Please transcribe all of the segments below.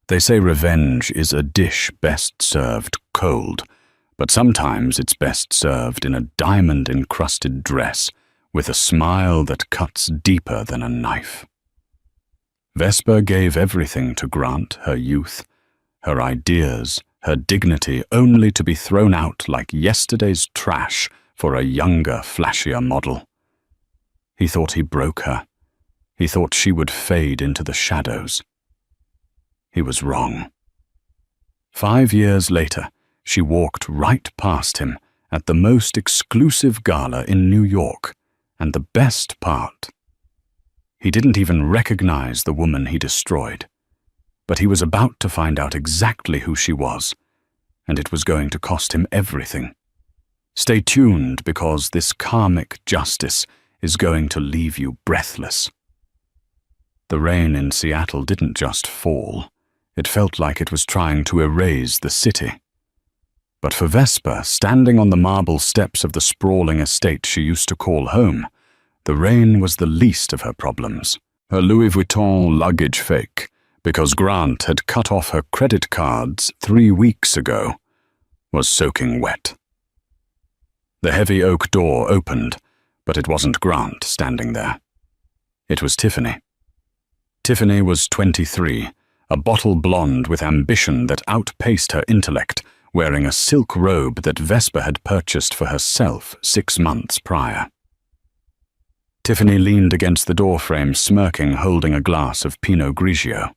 They say revenge is a dish best served cold, but sometimes it's best served in a diamond-encrusted dress with a smile that cuts deeper than a knife. Vesper gave everything to Grant, her youth, her ideas, her dignity, only to be thrown out like yesterday's trash for a younger, flashier model. He thought he broke her. He thought she would fade into the shadows. He was wrong. 5 years later, she walked right past him at the most exclusive gala in New York, and the best part, he didn't even recognize the woman he destroyed. But he was about to find out exactly who she was, and it was going to cost him everything. Stay tuned, because this karmic justice is going to leave you breathless. The rain in Seattle didn't just fall. It felt like it was trying to erase the city. But for Vesper, standing on the marble steps of the sprawling estate she used to call home, the rain was the least of her problems. Her Louis Vuitton luggage fake, because Grant had cut off her credit cards 3 weeks ago, was soaking wet. The heavy oak door opened, but it wasn't Grant standing there. It was Tiffany. Tiffany was 23, a bottle blonde with ambition that outpaced her intellect, wearing a silk robe that Vesper had purchased for herself 6 months prior. Tiffany leaned against the doorframe, smirking, holding a glass of Pinot Grigio.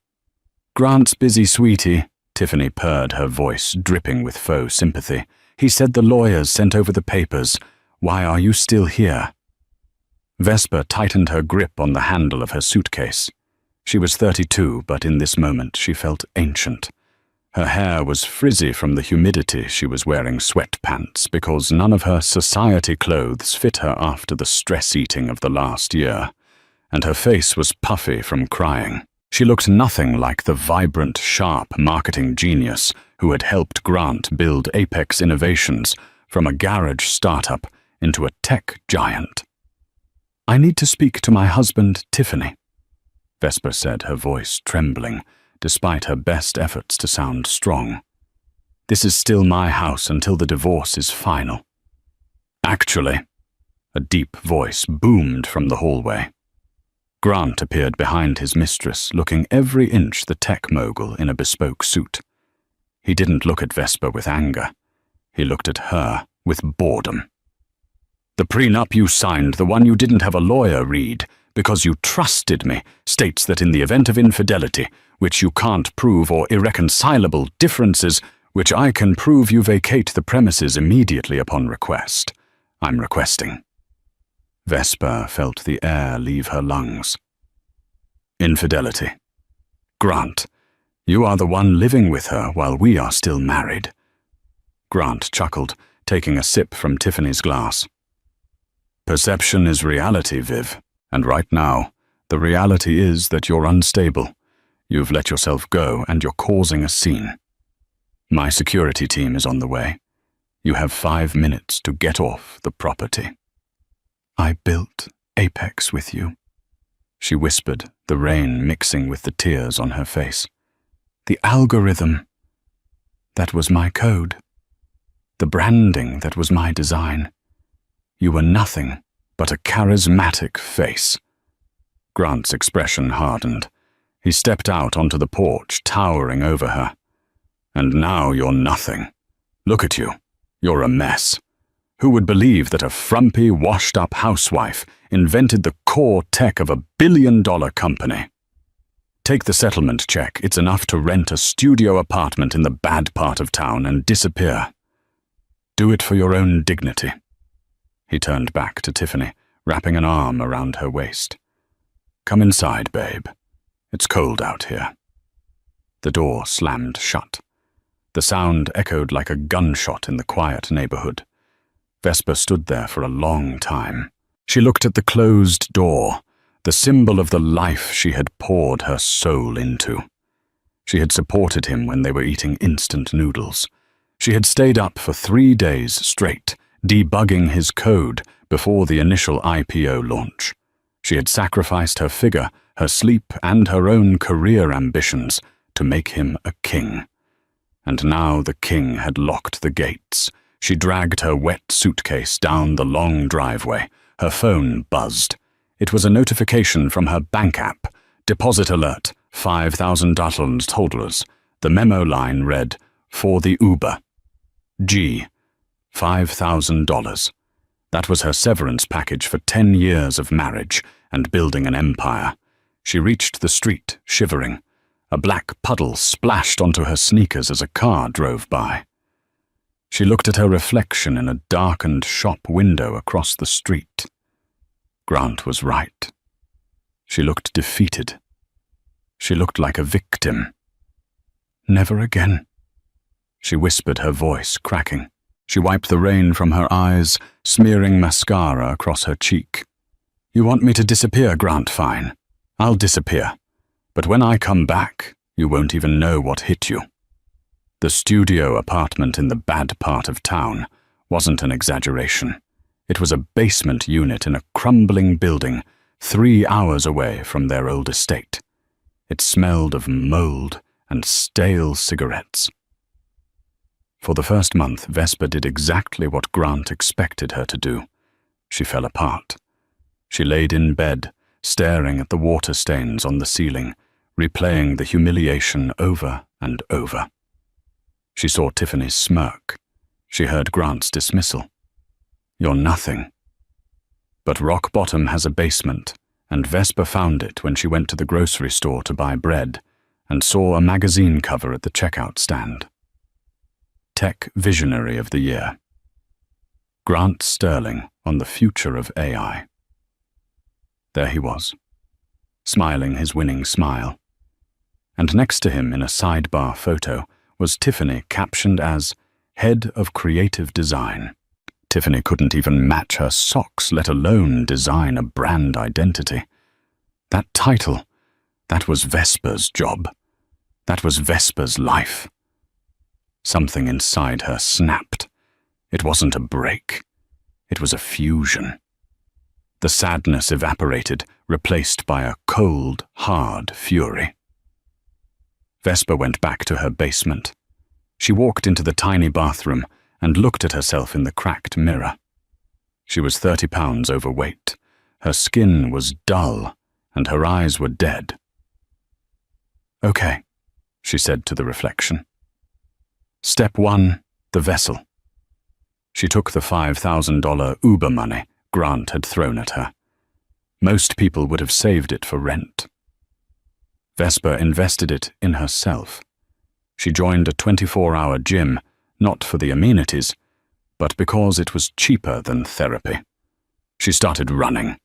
"Grant's busy, sweetie," Tiffany purred, her voice dripping with faux sympathy. "He said the lawyers sent over the papers. Why are you still here?" Vesper tightened her grip on the handle of her suitcase. She was 32, but in this moment she felt ancient. Her hair was frizzy from the humidity. She was wearing sweatpants because none of her society clothes fit her after the stress-eating of the last year, and her face was puffy from crying. She looked nothing like the vibrant, sharp marketing genius who had helped Grant build Apex Innovations from a garage startup into a tech giant. "I need to speak to my husband, Tiffany," Vesper said, her voice trembling, despite her best efforts to sound strong. "This is still my house until the divorce is final." "Actually," a deep voice boomed from the hallway. Grant appeared behind his mistress, looking every inch the tech mogul in a bespoke suit. He didn't look at Vesper with anger. He looked at her with boredom. "The prenup you signed, the one you didn't have a lawyer read, because you trusted me, states that in the event of infidelity, which you can't prove, or irreconcilable differences, which I can prove, you vacate the premises immediately upon request. I'm requesting." Vesper felt the air leave her lungs. "Infidelity. Grant, you are the one living with her while we are still married." Grant chuckled, taking a sip from Tiffany's glass. "Perception is reality, Viv, and right now, the reality is that you're unstable. You've let yourself go, and you're causing a scene. My security team is on the way. You have 5 minutes to get off the property." "I built Apex with you," she whispered, the rain mixing with the tears on her face. "The algorithm, that was my code. The branding, that was my design. You were nothing but a charismatic face." Grant's expression hardened. He stepped out onto the porch, towering over her. "And now you're nothing. Look at you. You're a mess. Who would believe that a frumpy, washed-up housewife invented the core tech of a billion-dollar company? Take the settlement check. It's enough to rent a studio apartment in the bad part of town and disappear. Do it for your own dignity." He turned back to Tiffany, wrapping an arm around her waist. "Come inside, babe. It's cold out here." The door slammed shut. The sound echoed like a gunshot in the quiet neighborhood. Vesper stood there for a long time. She looked at the closed door, the symbol of the life she had poured her soul into. She had supported him when they were eating instant noodles. She had stayed up for 3 days straight, debugging his code before the initial IPO launch. She had sacrificed her figure, her sleep, and her own career ambitions to make him a king. And now the king had locked the gates. She dragged her wet suitcase down the long driveway. Her phone buzzed. It was a notification from her bank app. Deposit alert, $5,000 totalers. The memo line read, "For the Uber." G. $5,000. That was her severance package for 10 years of marriage and building an empire. She reached the street, shivering. A black puddle splashed onto her sneakers as a car drove by. She looked at her reflection in a darkened shop window across the street. Grant was right. She looked defeated. She looked like a victim. Never again. She whispered, her voice cracking. She wiped the rain from her eyes, smearing mascara across her cheek. You want me to disappear, Grant? Fine. I'll disappear. But when I come back, you won't even know what hit you. The studio apartment in the bad part of town wasn't an exaggeration. It was a basement unit in a crumbling building 3 hours away from their old estate. It smelled of mold and stale cigarettes. For the first month, Vesper did exactly what Grant expected her to do. She fell apart. She laid in bed, staring at the water stains on the ceiling, replaying the humiliation over and over. She saw Tiffany's smirk. She heard Grant's dismissal. You're nothing. But rock bottom has a basement, and Vesper found it when she went to the grocery store to buy bread and saw a magazine cover at the checkout stand. Tech Visionary of the Year. Grant Sterling on the future of AI. There he was, smiling his winning smile. And next to him in a sidebar photo was Tiffany, captioned as Head of Creative Design. Tiffany couldn't even match her socks, let alone design a brand identity. That title, that was Vesper's job. That was Vesper's life. Something inside her snapped. It wasn't a break. It was a fusion. The sadness evaporated, replaced by a cold, hard fury. Vesper went back to her basement. She walked into the tiny bathroom and looked at herself in the cracked mirror. She was 30 pounds overweight. Her skin was dull, and her eyes were dead. Okay, she said to the reflection. Step 1, the vessel. She took the $5,000 Uber money Grant had thrown at her. Most people would have saved it for rent. Vesper invested it in herself. She joined a 24-hour gym, not for the amenities, but because it was cheaper than therapy. She started running.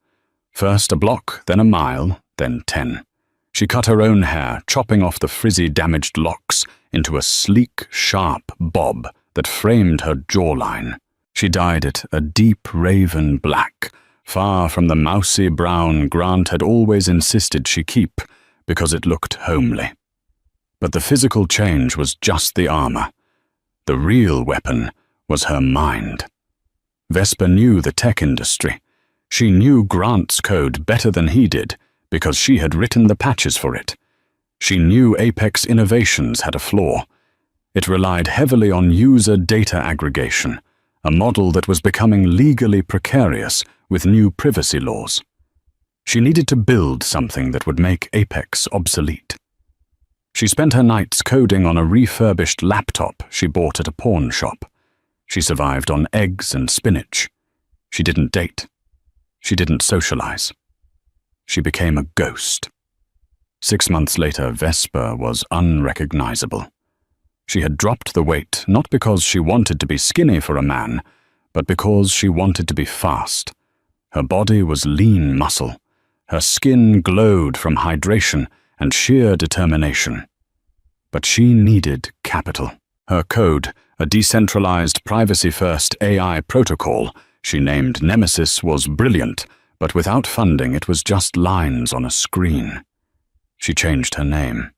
First a block, then a mile, then 10. She cut her own hair, chopping off the frizzy, damaged locks into a sleek, sharp bob that framed her jawline. She dyed it a deep raven black, far from the mousy brown Grant had always insisted she keep, because it looked homely. But the physical change was just the armor. The real weapon was her mind. Vesper knew the tech industry. She knew Grant's code better than he did, because she had written the patches for it. She knew Apex Innovations had a flaw. It relied heavily on user data aggregation, a model that was becoming legally precarious with new privacy laws. She needed to build something that would make Apex obsolete. She spent her nights coding on a refurbished laptop she bought at a pawn shop. She survived on eggs and spinach. She didn't date. She didn't socialize. She became a ghost. 6 months later, Vesper was unrecognizable. She had dropped the weight not because she wanted to be skinny for a man, but because she wanted to be fast. Her body was lean muscle. Her skin glowed from hydration and sheer determination. But she needed capital. Her code, a decentralized privacy-first AI protocol she named Nemesis, was brilliant, but without funding it was just lines on a screen. She changed her name.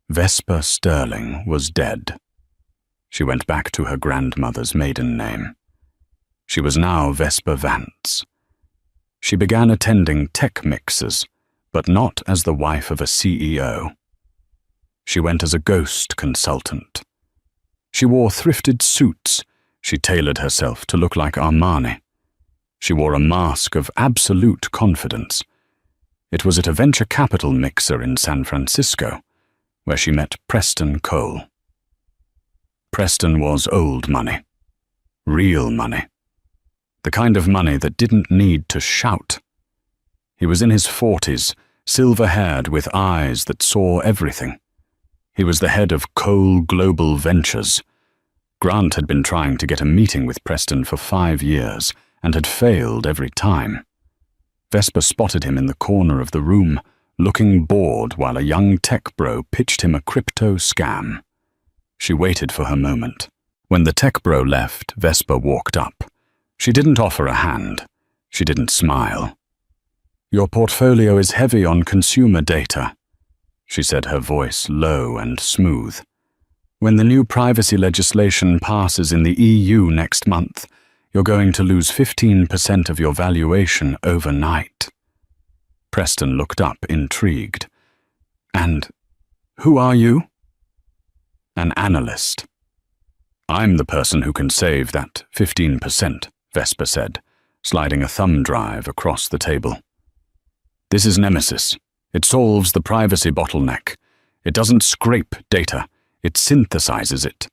Vesper Sterling was dead. She went back to her grandmother's maiden name. She was now Vesper Vance. She began attending tech mixers, but not as the wife of a CEO. She went as a ghost consultant. She wore thrifted suits. She tailored herself to look like Armani. She wore a mask of absolute confidence. It was at a venture capital mixer in San Francisco, where she met Preston Cole. Preston was old money. Real money. The kind of money that didn't need to shout. He was in his 40s, silver-haired with eyes that saw everything. He was the head of Cole Global Ventures. Grant had been trying to get a meeting with Preston for 5 years and had failed every time. Vesper spotted him in the corner of the room, looking bored while a young tech bro pitched him a crypto scam. She waited for her moment. When the tech bro left, Vesper walked up. She didn't offer a hand. She didn't smile. "Your portfolio is heavy on consumer data," she said, her voice low and smooth. "When the new privacy legislation passes in the EU next month, you're going to lose 15% of your valuation overnight." Preston looked up, intrigued. "And who are you?" "An analyst." "I'm the person who can save that 15%, Vesper said, sliding a thumb drive across the table. "This is Nemesis. It solves the privacy bottleneck. It doesn't scrape data. It synthesizes it.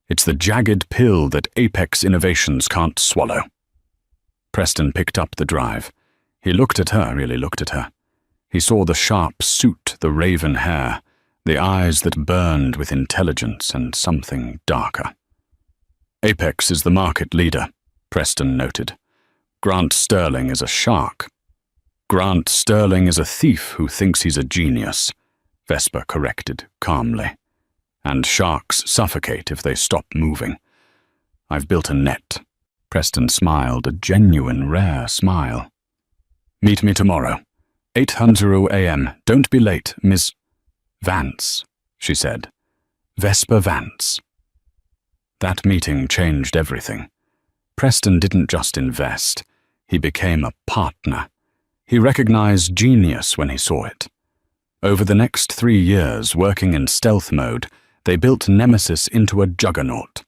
It's the jagged pill that Apex Innovations can't swallow." Preston picked up the drive. He looked at her, really looked at her. He saw the sharp suit, the raven hair, the eyes that burned with intelligence and something darker. "Apex is the market leader," Preston noted. "Grant Sterling is a shark." "Grant Sterling is a thief who thinks he's a genius," Vesper corrected calmly. "And sharks suffocate if they stop moving. I've built a net." Preston smiled, a genuine, rare smile. "Meet me tomorrow, 8:00 a.m. Don't be late, Miss Vance," she said. "Vesper Vance." That meeting changed everything. Preston didn't just invest. He became a partner. He recognized genius when he saw it. Over the next 3 years, working in stealth mode, they built Nemesis into a juggernaut.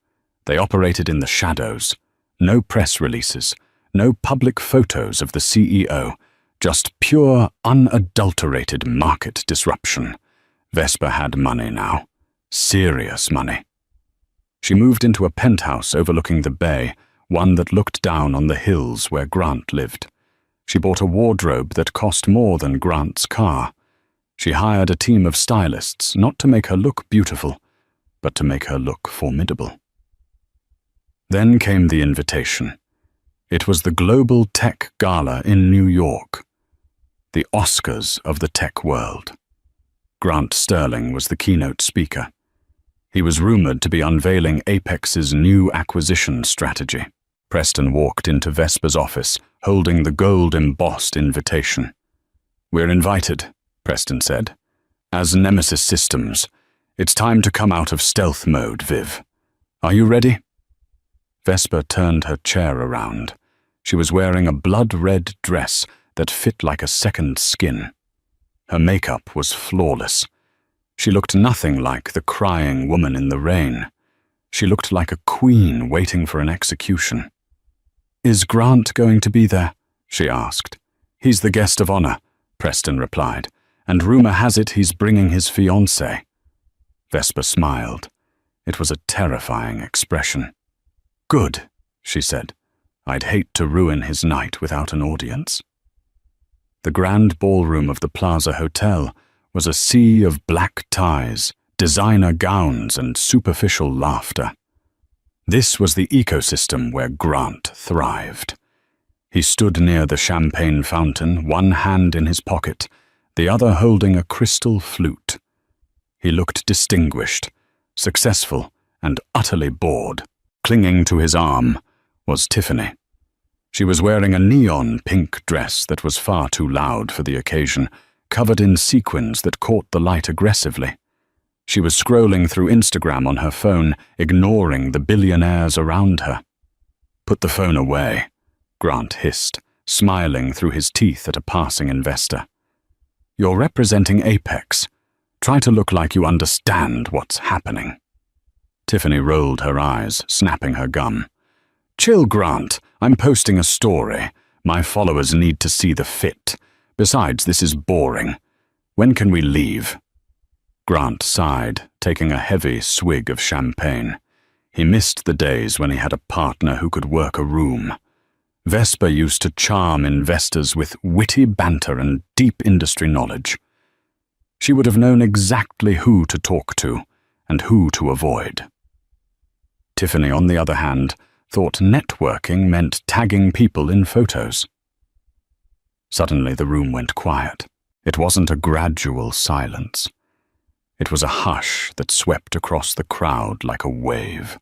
They operated in the shadows. No press releases, no public photos of the CEO, just pure, unadulterated market disruption. Vesper had money now. Serious money. She moved into a penthouse overlooking the bay, one that looked down on the hills where Grant lived. She bought a wardrobe that cost more than Grant's car. She hired a team of stylists, not to make her look beautiful, but to make her look formidable. Then came the invitation. It was the Global Tech Gala in New York. The Oscars of the tech world. Grant Sterling was the keynote speaker. He was rumored to be unveiling Apex's new acquisition strategy. Preston walked into Vesper's office, holding the gold-embossed invitation. "We're invited," Preston said. "As Nemesis Systems. It's time to come out of stealth mode, Viv. Are you ready?" Vesper turned her chair around. She was wearing a blood-red dress that fit like a second skin. Her makeup was flawless. She looked nothing like the crying woman in the rain. She looked like a queen waiting for an execution. "Is Grant going to be there?" she asked. "He's the guest of honor," Preston replied, "and rumor has it he's bringing his fiancée." Vesper smiled. It was a terrifying expression. "Good," she said. "I'd hate to ruin his night without an audience." The grand ballroom of the Plaza Hotel was a sea of black ties, designer gowns, and superficial laughter. This was the ecosystem where Grant thrived. He stood near the champagne fountain, one hand in his pocket, the other holding a crystal flute. He looked distinguished, successful, and utterly bored. Clinging to his arm was Tiffany. She was wearing a neon pink dress that was far too loud for the occasion, covered in sequins that caught the light aggressively. She was scrolling through Instagram on her phone, ignoring the billionaires around her. "Put the phone away," Grant hissed, smiling through his teeth at a passing investor. "You're representing Apex. Try to look like you understand what's happening." Tiffany rolled her eyes, snapping her gum. "Chill, Grant. I'm posting a story. My followers need to see the fit. Besides, this is boring. When can we leave?" Grant sighed, taking a heavy swig of champagne. He missed the days when he had a partner who could work a room. Vesper used to charm investors with witty banter and deep industry knowledge. She would have known exactly who to talk to and who to avoid. Tiffany, on the other hand, thought networking meant tagging people in photos. Suddenly the room went quiet. It wasn't a gradual silence. It was a hush that swept across the crowd like a wave.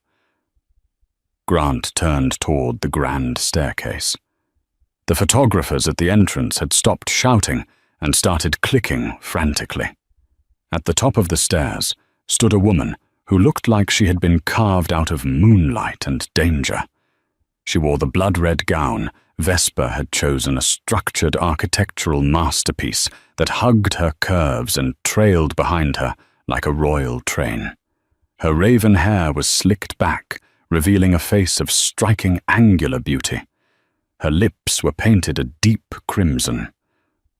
Grant turned toward the grand staircase. The photographers at the entrance had stopped shouting and started clicking frantically. At the top of the stairs stood a woman who looked like she had been carved out of moonlight and danger. She wore the blood-red gown. Vesper had chosen a structured architectural masterpiece that hugged her curves and trailed behind her like a royal train. Her raven hair was slicked back, revealing a face of striking angular beauty. Her lips were painted a deep crimson.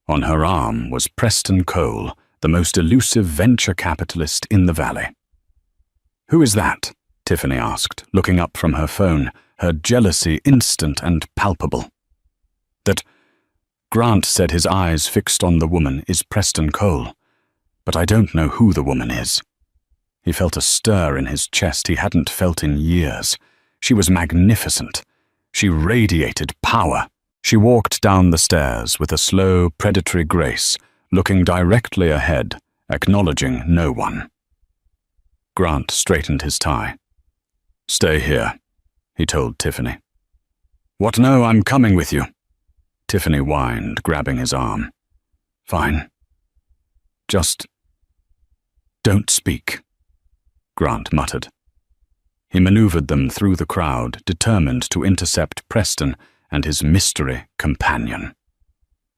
On her arm was Preston Cole, the most elusive venture capitalist in the valley. "Who is that?" Tiffany asked, looking up from her phone, her jealousy instant and palpable. "That," Grant said, his eyes fixed on the woman, "is Preston Cole. But I don't know who the woman is." He felt a stir in his chest he hadn't felt in years. She was magnificent. She radiated power. She walked down the stairs with a slow, predatory grace, looking directly ahead, acknowledging no one. Grant straightened his tie. "Stay here," he told Tiffany. "What? No, I'm coming with you." Tiffany whined, grabbing his arm. "Fine. Just don't speak," Grant muttered. He maneuvered them through the crowd, determined to intercept Preston and his mystery companion.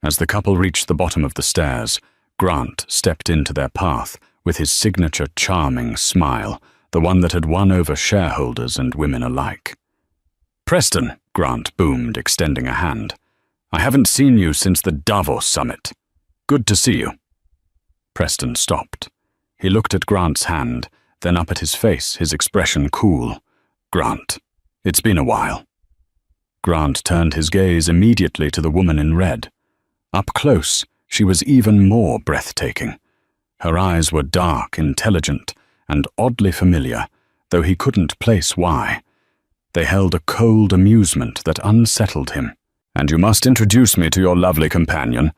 As the couple reached the bottom of the stairs, Grant stepped into their path with his signature charming smile, the one that had won over shareholders and women alike. "Preston," Grant boomed, extending a hand. "I haven't seen you since the Davos summit. Good to see you." Preston stopped. He looked at Grant's hand, then up at his face, his expression cool. "Grant, it's been a while." Grant turned his gaze immediately to the woman in red. Up close, she was even more breathtaking. Her eyes were dark, intelligent, and oddly familiar, though he couldn't place why. They held a cold amusement that unsettled him. "And you must introduce me to your lovely companion,"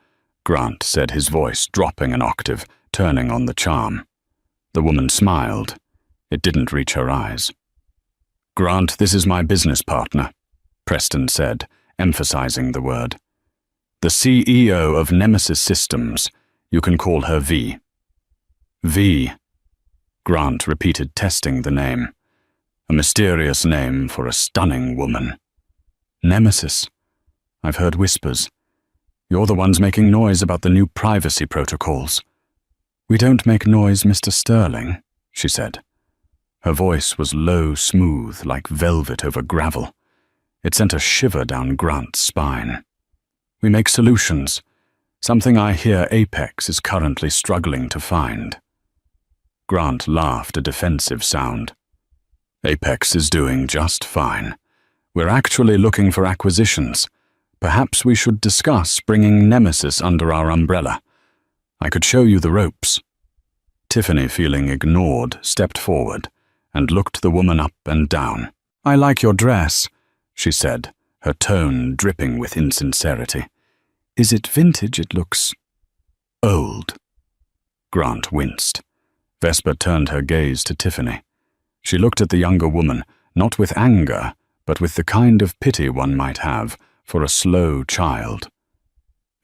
Grant said, his voice dropping an octave, turning on the charm. The woman smiled. It didn't reach her eyes. "Grant, this is my business partner," Preston said, emphasizing the word. "The CEO of Nemesis Systems. You can call her V." "V," Grant repeated, testing the name. A mysterious name for a stunning woman. "Nemesis. I've heard whispers. You're the ones making noise about the new privacy protocols." "We don't make noise, Mr. Sterling," she said. Her voice was low, smooth, like velvet over gravel. It sent a shiver down Grant's spine. "We make solutions, something I hear Apex is currently struggling to find." Grant laughed, a defensive sound. "Apex is doing just fine. We're actually looking for acquisitions. Perhaps we should discuss bringing Nemesis under our umbrella. I could show you the ropes." Tiffany, feeling ignored, stepped forward and looked the woman up and down. "I like your dress," she said, her tone dripping with insincerity. "Is it vintage? It looks old." Grant winced. Vesper turned her gaze to Tiffany. She looked at the younger woman, not with anger, but with the kind of pity one might have for a slow child.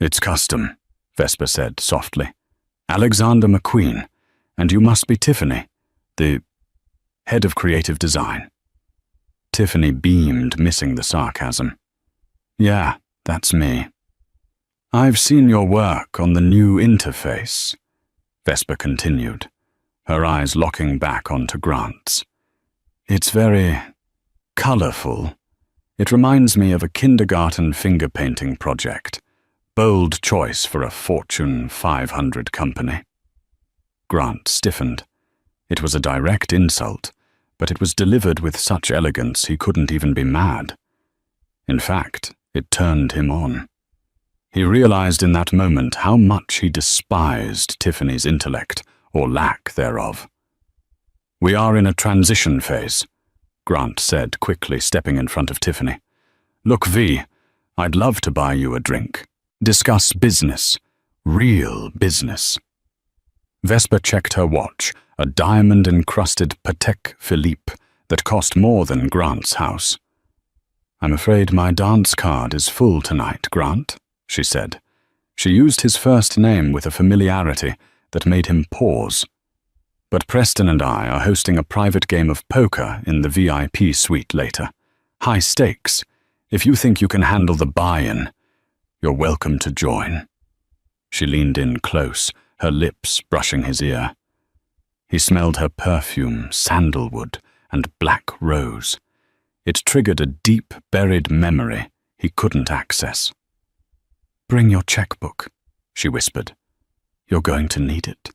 "It's custom," Vesper said softly. "Alexander McQueen, and you must be Tiffany, the head of creative design." Tiffany beamed, missing the sarcasm. "Yeah, that's me. I've seen your work on the new interface. Vesper continued, her eyes locking back onto Grant's. It's very colorful. It reminds me of a kindergarten finger painting project. Bold choice for a Fortune 500 company. Grant stiffened. It was a direct insult, but it was delivered with such elegance he couldn't even be mad. In fact, it turned him on. He realized in that moment how much he despised Tiffany's intellect, or lack thereof. "We are in a transition phase," Grant said, quickly stepping in front of Tiffany. "Look, V, I'd love to buy you a drink. Discuss business. Real business." Vesper checked her watch, a diamond-encrusted Patek Philippe that cost more than Grant's house. "I'm afraid my dance card is full tonight, Grant," she said. She used his first name with a familiarity that made him pause. "But Preston and I are hosting a private game of poker in the VIP suite later. High stakes. If you think you can handle the buy-in, you're welcome to join." She leaned in close, her lips brushing his ear. He smelled her perfume, sandalwood, and black rose. It triggered a deep-buried memory he couldn't access. "Bring your checkbook," she whispered. "You're going to need it."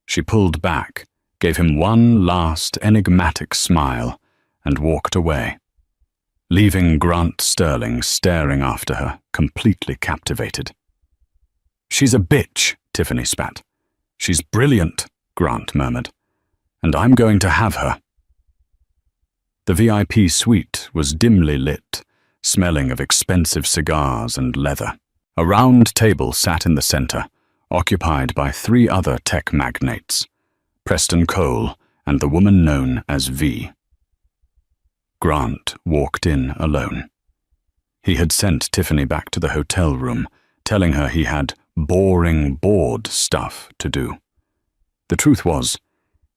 She pulled back, gave him one last enigmatic smile, and walked away, leaving Grant Sterling staring after her, completely captivated. "She's a bitch," Tiffany spat. "She's brilliant," Grant murmured. "And I'm going to have her." The VIP suite was dimly lit, smelling of expensive cigars and leather. A round table sat in the center, occupied by 3 other tech magnates, Preston Cole and the woman known as V. Grant walked in alone. He had sent Tiffany back to the hotel room, telling her he had boring board stuff to do. The truth was,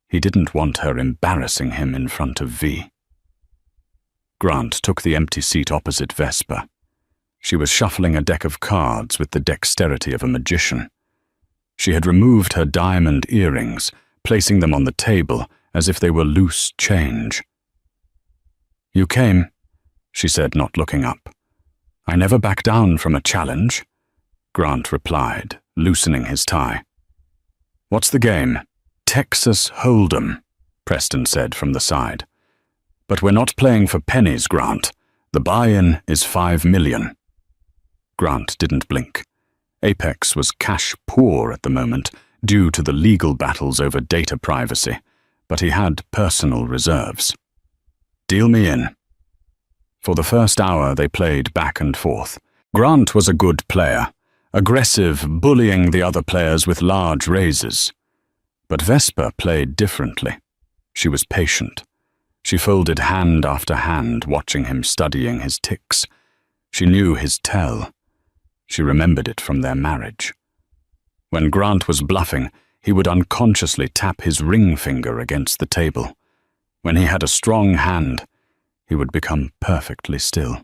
he didn't want her embarrassing him in front of V. Grant took the empty seat opposite Vesper. She was shuffling a deck of cards with the dexterity of a magician. She had removed her diamond earrings, placing them on the table as if they were loose change. "You came," she said, not looking up. "I never back down from a challenge," Grant replied, loosening his tie. "What's the game?" "Texas Hold'em," Preston said from the side. "But we're not playing for pennies, Grant. The buy-in is $5 million. Grant didn't blink. Apex was cash poor at the moment, due to the legal battles over data privacy, but he had personal reserves. "Deal me in." For the first hour they played back and forth. Grant was a good player, aggressive, bullying the other players with large raises. But Vesper played differently. She was patient. She folded hand after hand, watching him, studying his tics. She knew his tell. She remembered it from their marriage. When Grant was bluffing, he would unconsciously tap his ring finger against the table. When he had a strong hand, he would become perfectly still.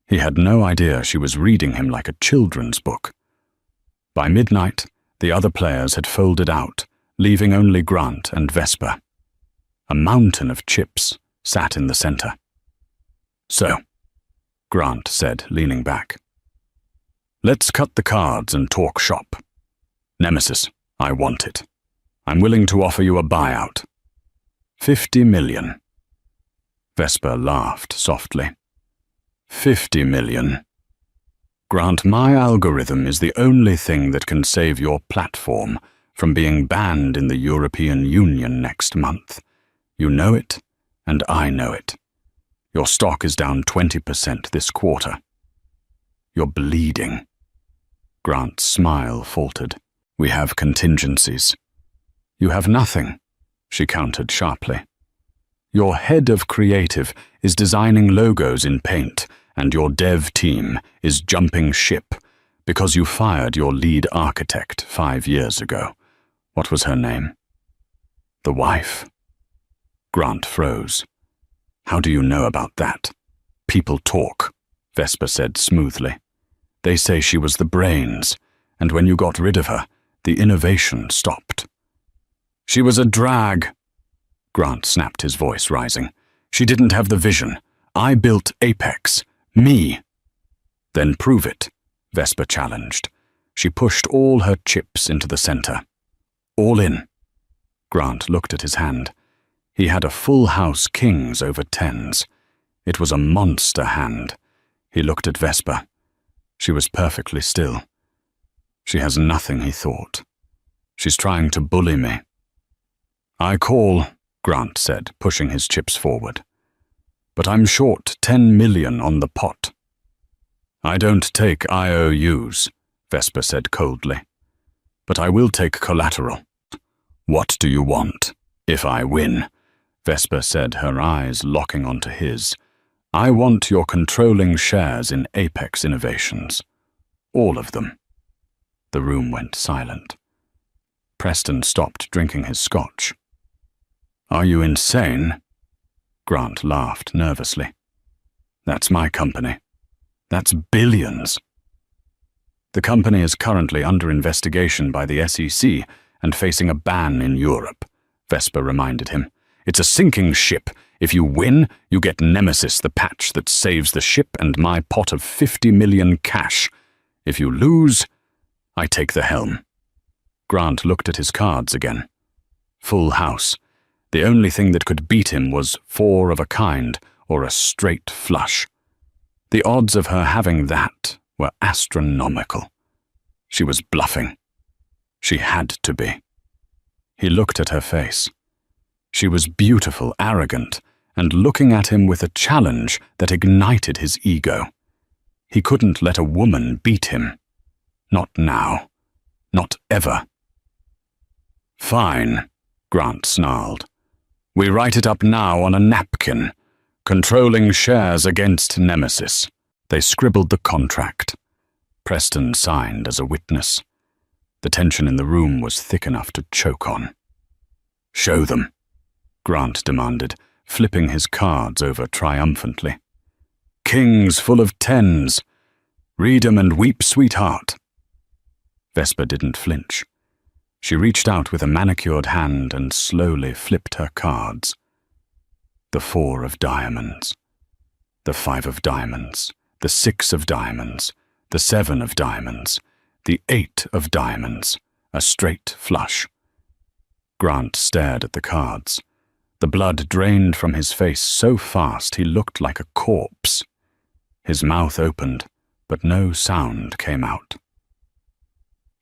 He had no idea she was reading him like a children's book. By midnight, the other players had folded out, leaving only Grant and Vesper. A mountain of chips sat in the center. "So," Grant said, leaning back, "let's cut the cards and talk shop. Nemesis, I want it. I'm willing to offer you a buyout. 50 million. Vesper laughed softly. 50 million. Grant, my algorithm is the only thing that can save your platform from being banned in the European Union next month. You know it, and I know it. Your stock is down 20% this quarter. You're bleeding." Grant's smile faltered. "We have contingencies." "You have nothing," she countered sharply. "Your head of creative is designing logos in Paint, and your dev team is jumping ship because you fired your lead architect 5 years ago. What was her name?" "The wife." Grant froze. "How do you know about that?" "People talk," Vesper said smoothly. "They say she was the brains, and when you got rid of her, The innovation stopped. "She was a drag," Grant snapped, his voice rising. "She didn't have the vision. I built Apex. Me." "Then prove it," Vesper challenged. She pushed all her chips into the center. "All in." Grant looked at his hand. He had a full house kings over tens. It was a monster hand. He looked at Vesper. She was perfectly still. She has nothing, he thought. She's trying to bully me. "I call," Grant said, pushing his chips forward. "But I'm short 10 million on the pot." "I don't take IOUs," Vesper said coldly. "But I will take collateral." "What do you want?" "If I win," Vesper said, her eyes locking onto his. "I want your controlling shares in Apex Innovations. All of them." The room went silent. Preston stopped drinking his scotch. "Are you insane?" Grant laughed nervously. "That's my company. That's billions." "The company is currently under investigation by the SEC and facing a ban in Europe," Vesper reminded him. "It's a sinking ship. If you win, you get Nemesis, the patch that saves the ship, and my pot of 50 million cash. If you lose, I take the helm." Grant looked at his cards again. Full house. The only thing that could beat him was 4 of a kind or a straight flush. The odds of her having that were astronomical. She was bluffing. She had to be. He looked at her face. She was beautiful, arrogant, and looking at him with a challenge that ignited his ego. He couldn't let a woman beat him. Not now. Not ever. "Fine," Grant snarled. "We write it up now on a napkin. Controlling shares against Nemesis." They scribbled the contract. Preston signed as a witness. The tension in the room was thick enough to choke on. "Show them," Grant demanded, flipping his cards over triumphantly. "Kings full of tens. Read 'em and weep, sweetheart." Vesper didn't flinch. She reached out with a manicured hand and slowly flipped her cards. The 4 of diamonds. The 5 of diamonds. The 6 of diamonds. The 7 of diamonds. The 8 of diamonds. A straight flush. Grant stared at the cards. The blood drained from his face so fast he looked like a corpse. His mouth opened, but no sound came out.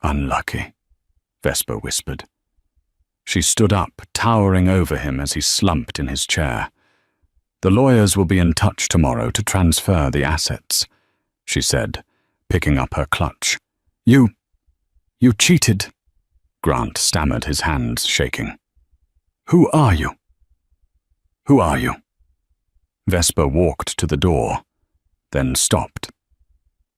"Unlucky," Vesper whispered. She stood up, towering over him as he slumped in his chair. "The lawyers will be in touch tomorrow to transfer the assets," she said, picking up her clutch. You cheated," Grant stammered, his hands shaking. "Who are you?" "Who are you?" Vesper walked to the door, then stopped.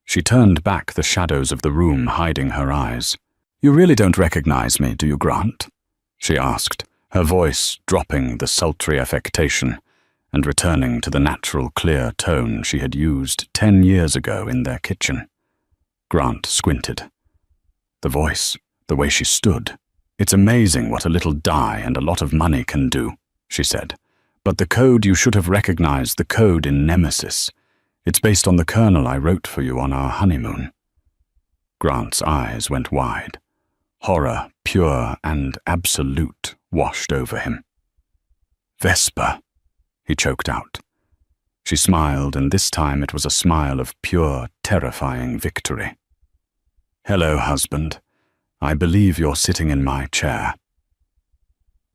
She turned back, the shadows of the room hiding her eyes. "You really don't recognize me, do you, Grant?" she asked, her voice dropping the sultry affectation and returning to the natural, clear tone she had used 10 years ago in their kitchen. Grant squinted. The voice, the way she stood. "It's amazing what a little dye and a lot of money can do," she said. "But the code, you should have recognized the code in Nemesis. It's based on the kernel I wrote for you on our honeymoon." Grant's eyes went wide. Horror, pure and absolute, washed over him. "Vesper," he choked out. She smiled, and this time it was a smile of pure, terrifying victory. "Hello, husband. I believe you're sitting in my chair."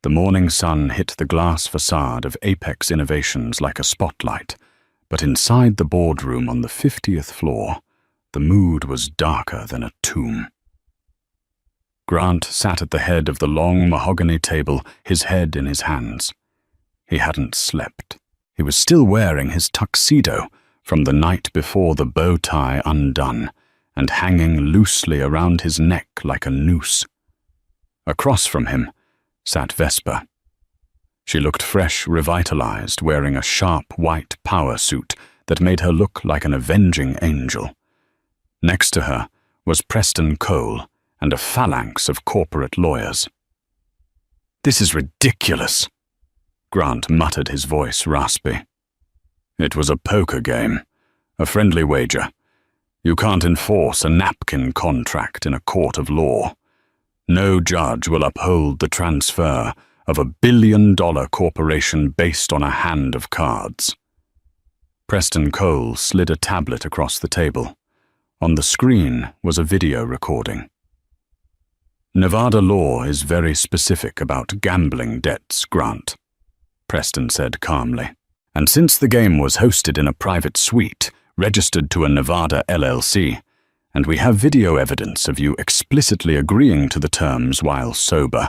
The morning sun hit the glass facade of Apex Innovations like a spotlight, but inside the boardroom on the 50th floor, the mood was darker than a tomb. Grant sat at the head of the long mahogany table, his head in his hands. He hadn't slept. He was still wearing his tuxedo from the night before, the bow tie undone and hanging loosely around his neck like a noose. Across from him sat Vesper. She looked fresh, revitalized, wearing a sharp white power suit that made her look like an avenging angel. Next to her was Preston Cole, and a phalanx of corporate lawyers. "This is ridiculous," Grant muttered, his voice raspy. "It was a poker game, a friendly wager. You can't enforce a napkin contract in a court of law. No judge will uphold the transfer of a billion-dollar corporation based on a hand of cards." Preston Cole slid a tablet across the table. On the screen was a video recording. "Nevada law is very specific about gambling debts, Grant," Preston said calmly. "And since the game was hosted in a private suite, registered to a Nevada LLC, and we have video evidence of you explicitly agreeing to the terms while sober,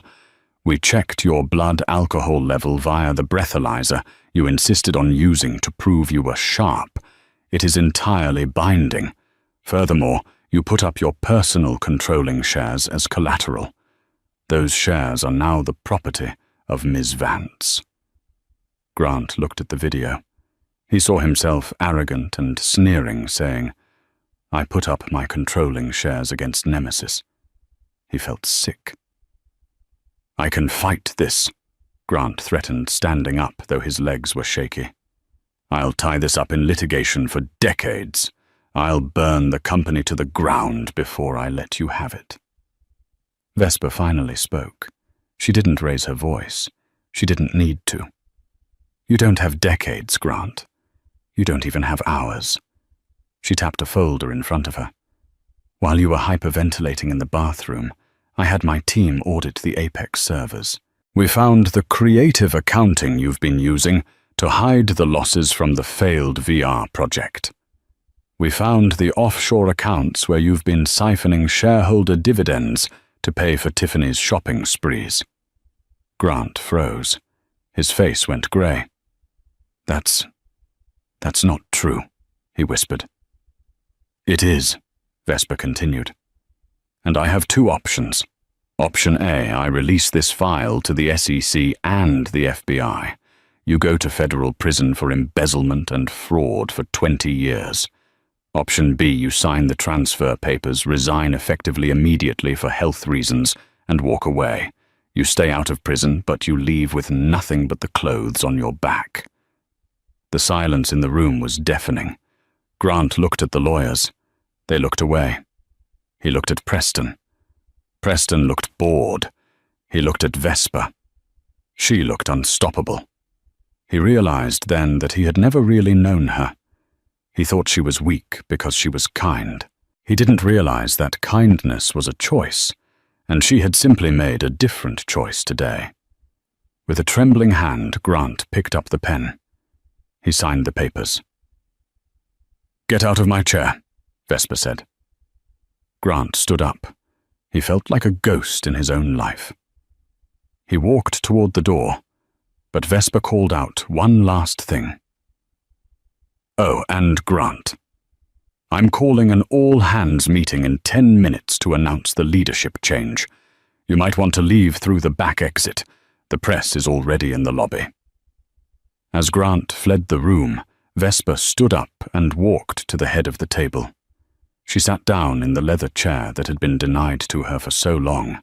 we checked your blood alcohol level via the breathalyzer you insisted on using to prove you were sharp. It is entirely binding. Furthermore, you put up your personal controlling shares as collateral. Those shares are now the property of Ms. Vance." Grant looked at the video. He saw himself arrogant and sneering, saying, "I put up my controlling shares against Nemesis." He felt sick. "I can fight this," Grant threatened, standing up, though his legs were shaky. "I'll tie this up in litigation for decades. I'll burn the company to the ground before I let you have it." Vesper finally spoke. She didn't raise her voice. She didn't need to. "You don't have decades, Grant. You don't even have hours." She tapped a folder in front of her. "While you were hyperventilating in the bathroom, I had my team audit the Apex servers. We found the creative accounting you've been using to hide the losses from the failed VR project. We found the offshore accounts where you've been siphoning shareholder dividends to pay for Tiffany's shopping sprees." Grant froze. His face went grey. That's not true," he whispered. "It is," Vesper continued. "And I have two options. Option A, I release this file to the SEC and the FBI. You go to federal prison for embezzlement and fraud for 20 years. Option B, you sign the transfer papers, resign effectively immediately for health reasons, and walk away. You stay out of prison, but you leave with nothing but the clothes on your back." The silence in the room was deafening. Grant looked at the lawyers. They looked away. He looked at Preston. Preston looked bored. He looked at Vesper. She looked unstoppable. He realized then that he had never really known her. He thought she was weak because she was kind. He didn't realize that kindness was a choice, and she had simply made a different choice today. With a trembling hand, Grant picked up the pen. He signed the papers. "Get out of my chair," Vesper said. Grant stood up. He felt like a ghost in his own life. He walked toward the door, but Vesper called out one last thing. "Oh, and Grant, I'm calling an all-hands meeting in 10 minutes to announce the leadership change. You might want to leave through the back exit. The press is already in the lobby." As Grant fled the room, Vesper stood up and walked to the head of the table. She sat down in the leather chair that had been denied to her for so long.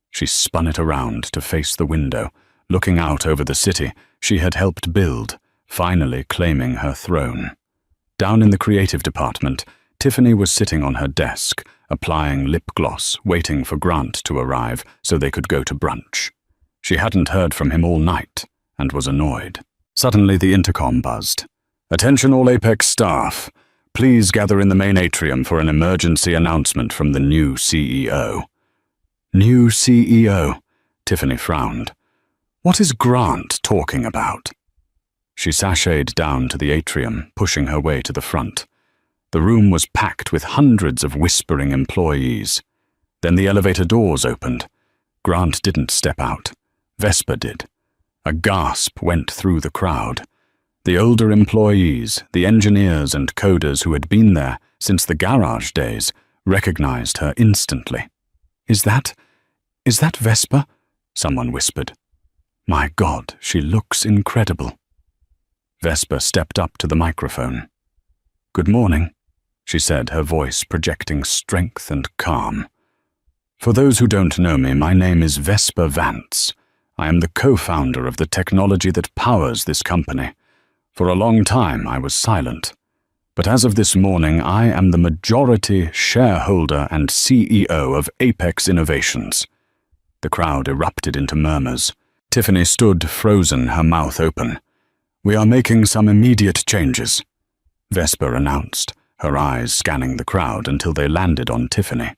She spun it around to face the window, looking out over the city she had helped build, finally claiming her throne. Down in the creative department, Tiffany was sitting on her desk, applying lip gloss, waiting for Grant to arrive so they could go to brunch. She hadn't heard from him all night and was annoyed. Suddenly the intercom buzzed. "Attention all Apex staff. Please gather in the main atrium for an emergency announcement from the new CEO." "New CEO?" Tiffany frowned. "What is Grant talking about?" She sashayed down to the atrium, pushing her way to the front. The room was packed with hundreds of whispering employees. Then the elevator doors opened. Grant didn't step out. Vesper did. A gasp went through the crowd. The older employees, the engineers and coders who had been there since the garage days, recognized her instantly. Is that Vesper?" someone whispered. "My God, she looks incredible." Vesper stepped up to the microphone. "Good morning," she said, her voice projecting strength and calm. For those who don't know me, my name is Vesper Vance. I am the co-founder of the technology that powers this company. For a long time, I was silent. But as of this morning, I am the majority shareholder and CEO of Apex Innovations. The crowd erupted into murmurs. Tiffany stood frozen, her mouth open. We are making some immediate changes, Vesper announced, her eyes scanning the crowd until they landed on Tiffany.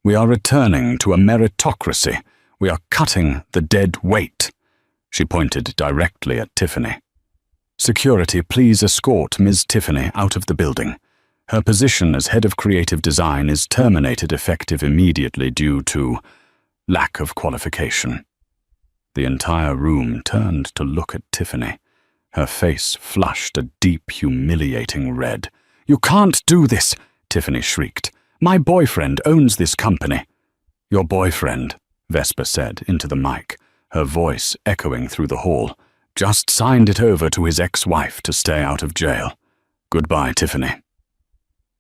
We are returning to a meritocracy. We are cutting the dead weight. She pointed directly at Tiffany. Security, please escort Ms. Tiffany out of the building. Her position as head of creative design is terminated effective immediately due to lack of qualification. The entire room turned to look at Tiffany. Her face flushed a deep, humiliating red. You can't do this, Tiffany shrieked. My boyfriend owns this company. Your boyfriend, Vesper said into the mic, her voice echoing through the hall, just signed it over to his ex-wife to stay out of jail. Goodbye, Tiffany.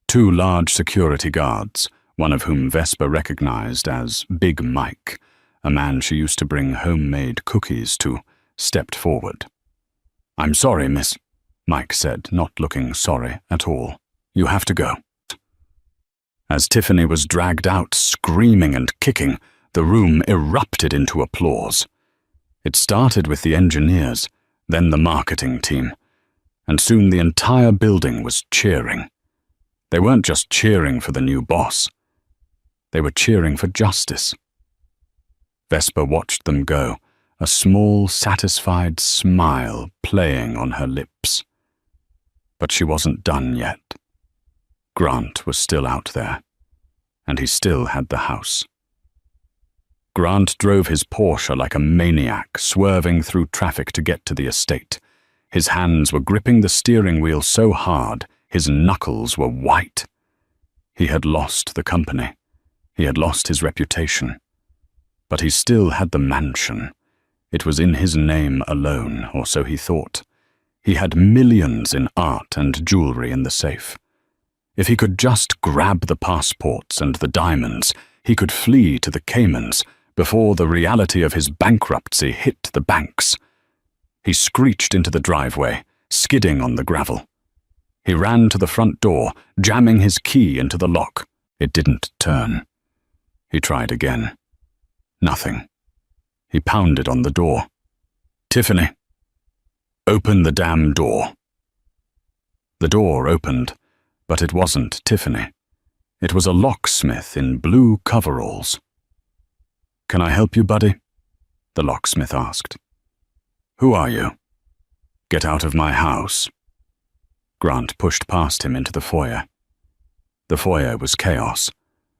Two large security guards, one of whom Vesper recognized as Big Mike, a man she used to bring homemade cookies to, stepped forward. I'm sorry, miss, Mike said, not looking sorry at all. You have to go. As Tiffany was dragged out, screaming and kicking, the room erupted into applause. It started with the engineers, then the marketing team, and soon the entire building was cheering. They weren't just cheering for the new boss. They were cheering for justice. Vesper watched them go, a small, satisfied smile playing on her lips. But she wasn't done yet. Grant was still out there, and he still had the house. Grant drove his Porsche like a maniac, swerving through traffic to get to the estate. His hands were gripping the steering wheel so hard, his knuckles were white. He had lost the company. He had lost his reputation. But he still had the mansion. It was in his name alone, or so he thought. He had millions in art and jewelry in the safe. If he could just grab the passports and the diamonds, he could flee to the Caymans before the reality of his bankruptcy hit the banks. He screeched into the driveway, skidding on the gravel. He ran to the front door, jamming his key into the lock. It didn't turn. He tried again. Nothing. He pounded on the door. Tiffany, open the damn door. The door opened, but it wasn't Tiffany. It was a locksmith in blue coveralls. Can I help you, buddy? The locksmith asked. Who are you? Get out of my house. Grant pushed past him into the foyer. The foyer was chaos.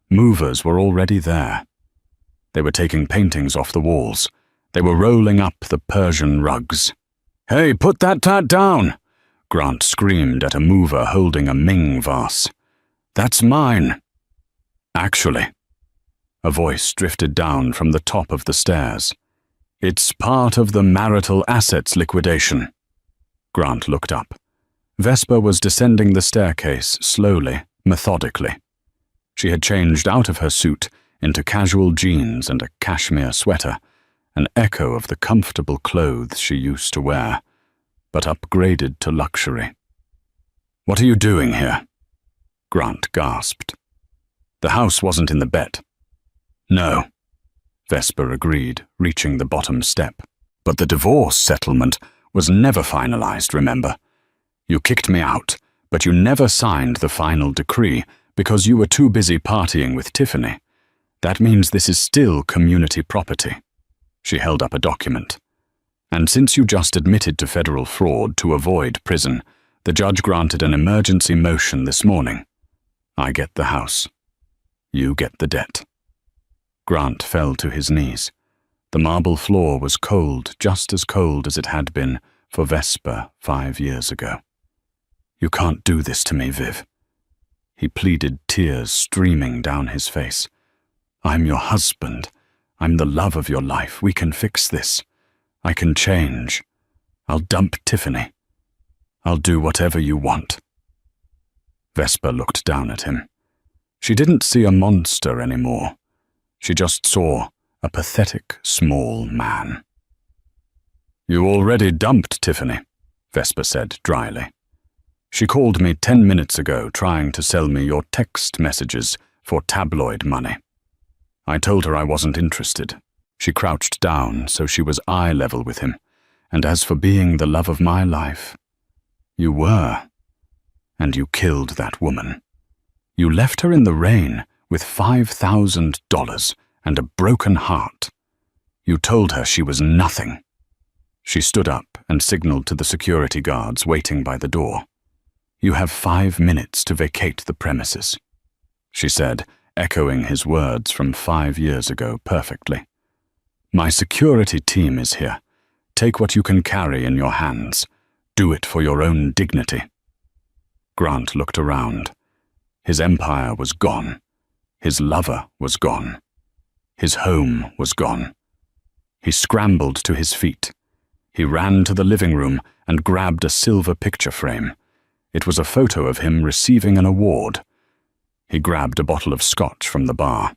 Movers were already there. They were taking paintings off the walls. They were rolling up the Persian rugs. Hey, put that down! Grant screamed at a mover holding a Ming vase. That's mine. Actually, a voice drifted down from the top of the stairs. It's part of the marital assets liquidation. Grant looked up. Vesper was descending the staircase slowly, methodically. She had changed out of her suit into casual jeans and a cashmere sweater, an echo of the comfortable clothes she used to wear, but upgraded to luxury. What are you doing here? Grant gasped. The house wasn't in the bet. No, Vesper agreed, reaching the bottom step. But the divorce settlement was never finalized, remember? You kicked me out, but you never signed the final decree because you were too busy partying with Tiffany. That means this is still community property. She held up a document. And since you just admitted to federal fraud to avoid prison, the judge granted an emergency motion this morning. I get the house. You get the debt. Grant fell to his knees. The marble floor was cold, just as cold as it had been for Vesper 5 years ago. You can't do this to me, Viv. He pleaded, tears streaming down his face. I'm your husband. I'm the love of your life. We can fix this. I can change. I'll dump Tiffany. I'll do whatever you want. Vesper looked down at him. She didn't see a monster anymore. She just saw a pathetic, small man. "You already dumped Tiffany," Vesper said dryly. "She called me 10 minutes ago trying to sell me your text messages for tabloid money. I told her I wasn't interested." She crouched down so she was eye level with him. "And as for being the love of my life, you were. And you killed that woman. You left her in the rain with $5,000 and a broken heart. You told her she was nothing." She stood up and signaled to the security guards waiting by the door. "You have 5 minutes to vacate the premises," she said, echoing his words from 5 years ago perfectly. "My security team is here. Take what you can carry in your hands. Do it for your own dignity." Grant looked around. His empire was gone. His lover was gone. His home was gone. He scrambled to his feet. He ran to the living room and grabbed a silver picture frame. It was a photo of him receiving an award. He grabbed a bottle of scotch from the bar.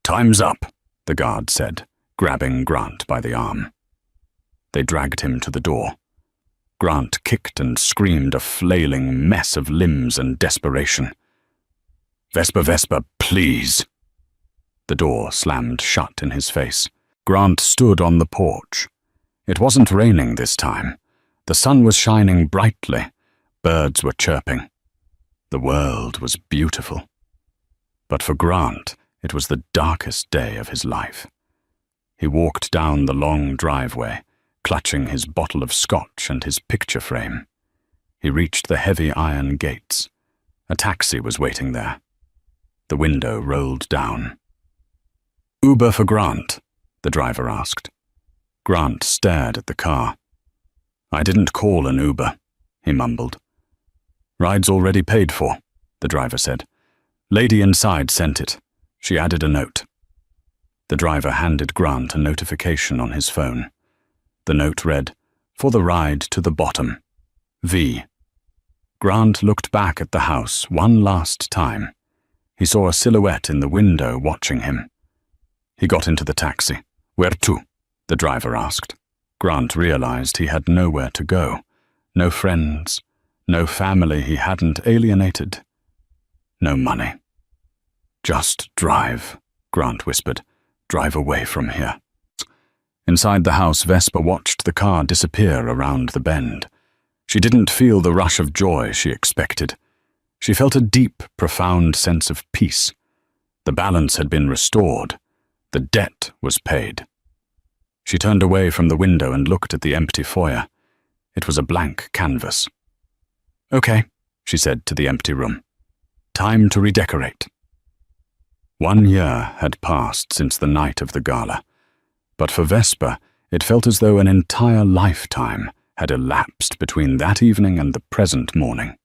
"Time's up," the guard said, grabbing Grant by the arm. They dragged him to the door. Grant kicked and screamed, a flailing mess of limbs and desperation. Vesper, please." The door slammed shut in his face. Grant stood on the porch. It wasn't raining this time. The sun was shining brightly. Birds were chirping. The world was beautiful. But for Grant, it was the darkest day of his life. He walked down the long driveway, clutching his bottle of scotch and his picture frame. He reached the heavy iron gates. A taxi was waiting there. The window rolled down. "Uber for Grant?" the driver asked. Grant stared at the car. "I didn't call an Uber," he mumbled. "Ride's already paid for," the driver said. "Lady inside sent it. She added a note." The driver handed Grant a notification on his phone. The note read, "For the ride to the bottom. V." Grant looked back at the house one last time. He saw a silhouette in the window watching him. He got into the taxi. "Where to?" the driver asked. Grant realized he had nowhere to go. No friends, no family he hadn't alienated, no money. "Just drive," Grant whispered. "Drive away from here." Inside the house, Vesper watched the car disappear around the bend. She didn't feel the rush of joy she expected. She felt a deep, profound sense of peace. The balance had been restored. The debt was paid. She turned away from the window and looked at the empty foyer. It was a blank canvas. "Okay," she said to the empty room. "Time to redecorate." 1 year had passed since the night of the gala, but for Vesper, it felt as though an entire lifetime had elapsed between that evening and the present morning.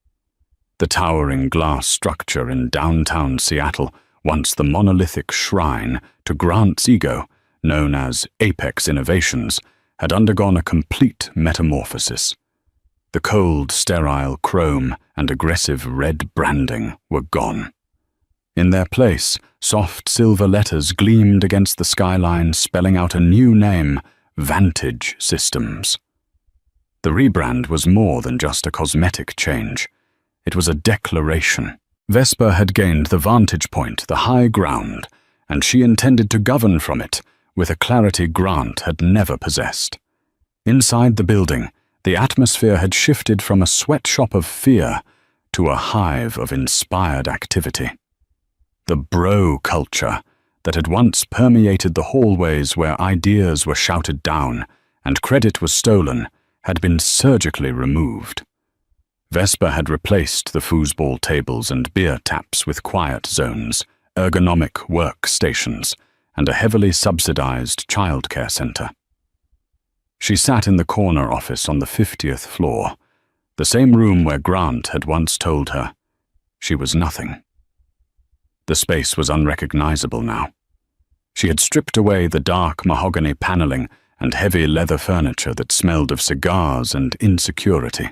The towering glass structure in downtown Seattle, once the monolithic shrine to Grant's ego, known as Apex Innovations, had undergone a complete metamorphosis. The cold, sterile chrome and aggressive red branding were gone. In their place, soft silver letters gleamed against the skyline, spelling out a new name, Vantage Systems. The rebrand was more than just a cosmetic change. It was a declaration. Vesper had gained the vantage point, the high ground, and she intended to govern from it with a clarity Grant had never possessed. Inside the building, the atmosphere had shifted from a sweatshop of fear to a hive of inspired activity. The bro culture that had once permeated the hallways where ideas were shouted down and credit was stolen had been surgically removed. Vesper had replaced the foosball tables and beer taps with quiet zones, ergonomic workstations, and a heavily subsidized childcare center. She sat in the corner office on the 50th floor, the same room where Grant had once told her she was nothing. The space was unrecognizable now. She had stripped away the dark mahogany paneling and heavy leather furniture that smelled of cigars and insecurity.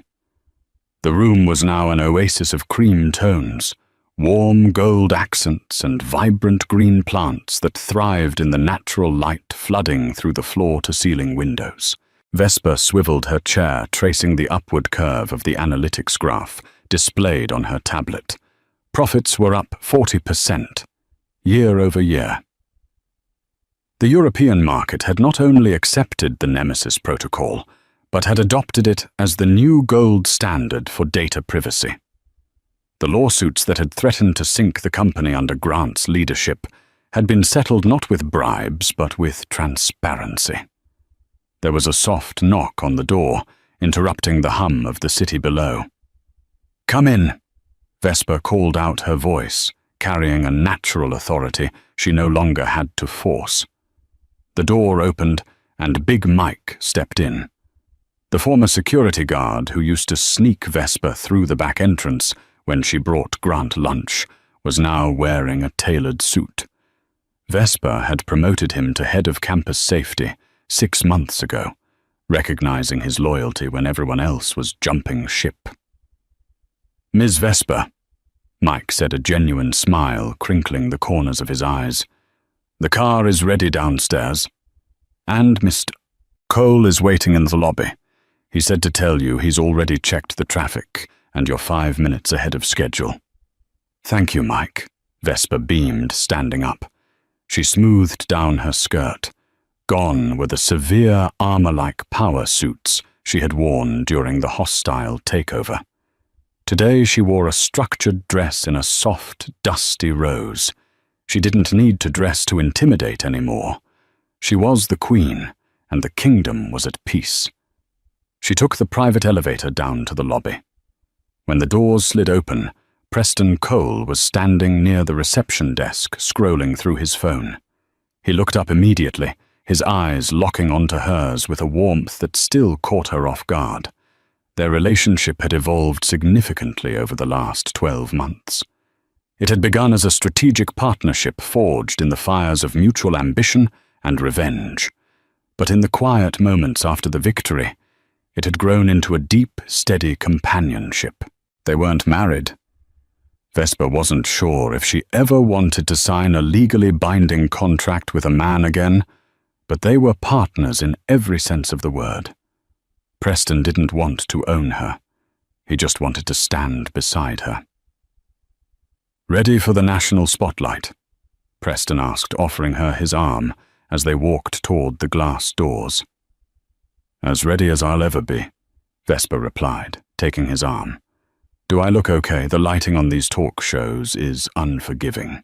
The room was now an oasis of cream tones, warm gold accents and vibrant green plants that thrived in the natural light flooding through the floor-to-ceiling windows. Vesper swiveled her chair, tracing the upward curve of the analytics graph displayed on her tablet. Profits were up 40%, year over year. The European market had not only accepted the Nemesis protocol, but had adopted it as the new gold standard for data privacy. The lawsuits that had threatened to sink the company under Grant's leadership had been settled not with bribes, but with transparency. There was a soft knock on the door, interrupting the hum of the city below. "Come in," Vesper called out, her voice carrying a natural authority she no longer had to force. The door opened, and Big Mike stepped in. The former security guard who used to sneak Vesper through the back entrance when she brought Grant lunch was now wearing a tailored suit. Vesper had promoted him to head of campus safety 6 months ago, recognizing his loyalty when everyone else was jumping ship. "Ms. Vesper," Mike said, a genuine smile crinkling the corners of his eyes. "The car is ready downstairs. And Mr. Cole is waiting in the lobby. He said to tell you he's already checked the traffic and you're 5 minutes ahead of schedule." "Thank you, Mike," Vesper beamed, standing up. She smoothed down her skirt. Gone were the severe armor-like power suits she had worn during the hostile takeover. Today she wore a structured dress in a soft, dusty rose. She didn't need to dress to intimidate anymore. She was the queen, and the kingdom was at peace. She took the private elevator down to the lobby. When the doors slid open, Preston Cole was standing near the reception desk, scrolling through his phone. He looked up immediately, his eyes locking onto hers with a warmth that still caught her off guard. Their relationship had evolved significantly over the last 12 months. It had begun as a strategic partnership forged in the fires of mutual ambition and revenge. But in the quiet moments after the victory, it had grown into a deep, steady companionship. They weren't married. Vesper wasn't sure if she ever wanted to sign a legally binding contract with a man again, but they were partners in every sense of the word. Preston didn't want to own her. He just wanted to stand beside her. "Ready for the national spotlight?" Preston asked, offering her his arm as they walked toward the glass doors. "As ready as I'll ever be," Vesper replied, taking his arm. "Do I look okay? The lighting on these talk shows is unforgiving."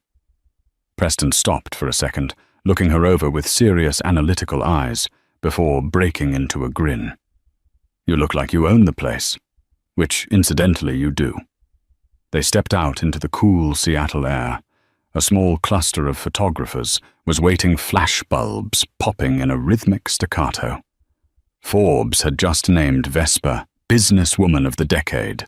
Preston stopped for a second, looking her over with serious analytical eyes, before breaking into a grin. "You look like you own the place, which, incidentally, you do." They stepped out into the cool Seattle air. A small cluster of photographers was waiting, flashbulbs popping in a rhythmic staccato. Forbes had just named Vesper Businesswoman of the Decade,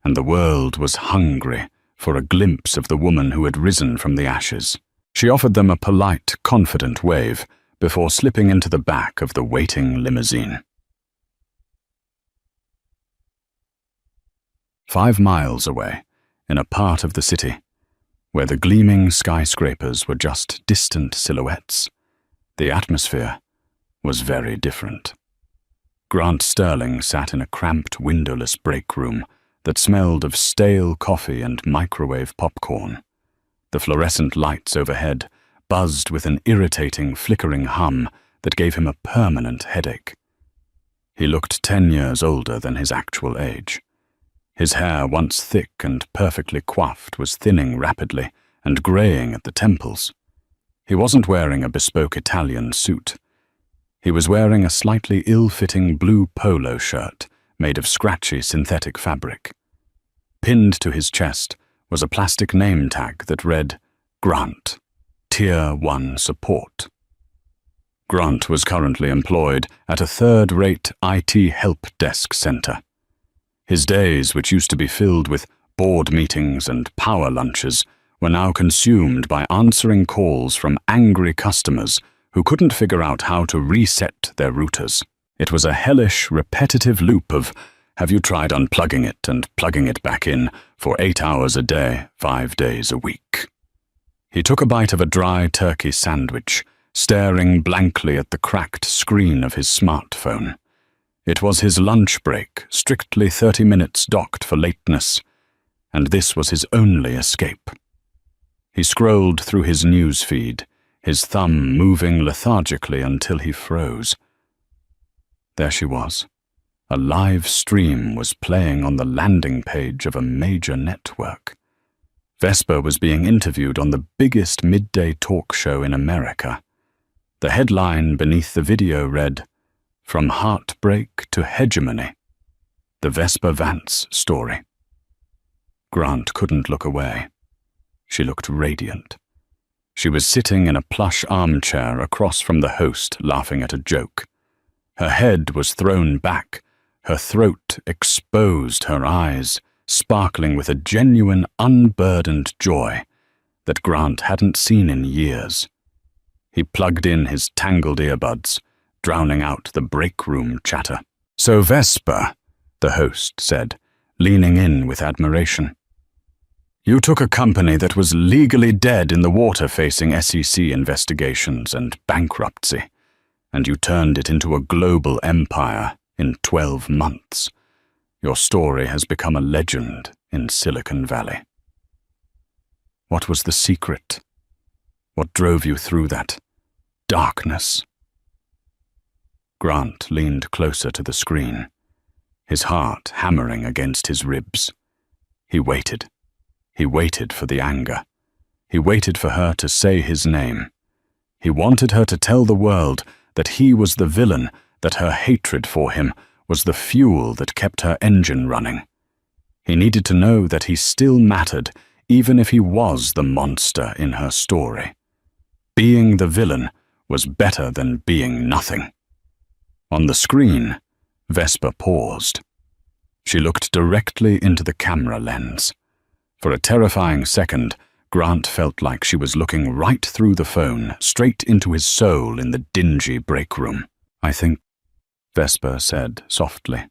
and the world was hungry for a glimpse of the woman who had risen from the ashes. She offered them a polite, confident wave before slipping into the back of the waiting limousine. 5 miles away, in a part of the city, where the gleaming skyscrapers were just distant silhouettes, the atmosphere was very different. Grant Sterling sat in a cramped, windowless break room that smelled of stale coffee and microwave popcorn. The fluorescent lights overhead buzzed with an irritating, flickering hum that gave him a permanent headache. He looked 10 years older than his actual age. His hair, once thick and perfectly coiffed, was thinning rapidly and graying at the temples. He wasn't wearing a bespoke Italian suit. He was wearing a slightly ill-fitting blue polo shirt made of scratchy synthetic fabric. Pinned to his chest was a plastic name tag that read, "Grant, Tier 1 Support." Grant was currently employed at a third-rate IT help desk center. His days, which used to be filled with board meetings and power lunches, were now consumed by answering calls from angry customers who couldn't figure out how to reset their routers. It was a hellish, repetitive loop of, Have you tried unplugging it and plugging it back in for 8 hours a day, 5 days a week? He took a bite of a dry turkey sandwich, staring blankly at the cracked screen of his smartphone. It was his lunch break, strictly 30 minutes docked for lateness, and this was his only escape. He scrolled through his news feed, his thumb moving lethargically until he froze. There she was. A live stream was playing on the landing page of a major network. Vesper was being interviewed on the biggest midday talk show in America. The headline beneath the video read, "From Heartbreak to Hegemony, the Vesper Vance Story." Grant couldn't look away. She looked radiant. She was sitting in a plush armchair across from the host, laughing at a joke. Her head was thrown back, her throat exposed, her eyes sparkling with a genuine, unburdened joy that Grant hadn't seen in years. He plugged in his tangled earbuds, drowning out the break room chatter. "So Vesper," the host said, leaning in with admiration. "You took a company that was legally dead in the water facing SEC investigations and bankruptcy, and you turned it into a global empire in 12 months. Your story has become a legend in Silicon Valley. What was the secret? What drove you through that darkness?" Grant leaned closer to the screen, his heart hammering against his ribs. He waited. He waited for the anger. He waited for her to say his name. He wanted her to tell the world that he was the villain, that her hatred for him was the fuel that kept her engine running. He needed to know that he still mattered, even if he was the monster in her story. Being the villain was better than being nothing. On the screen, Vesper paused. She looked directly into the camera lens. For a terrifying second, Grant felt like she was looking right through the phone, straight into his soul in the dingy break room. "I think," Vesper said softly,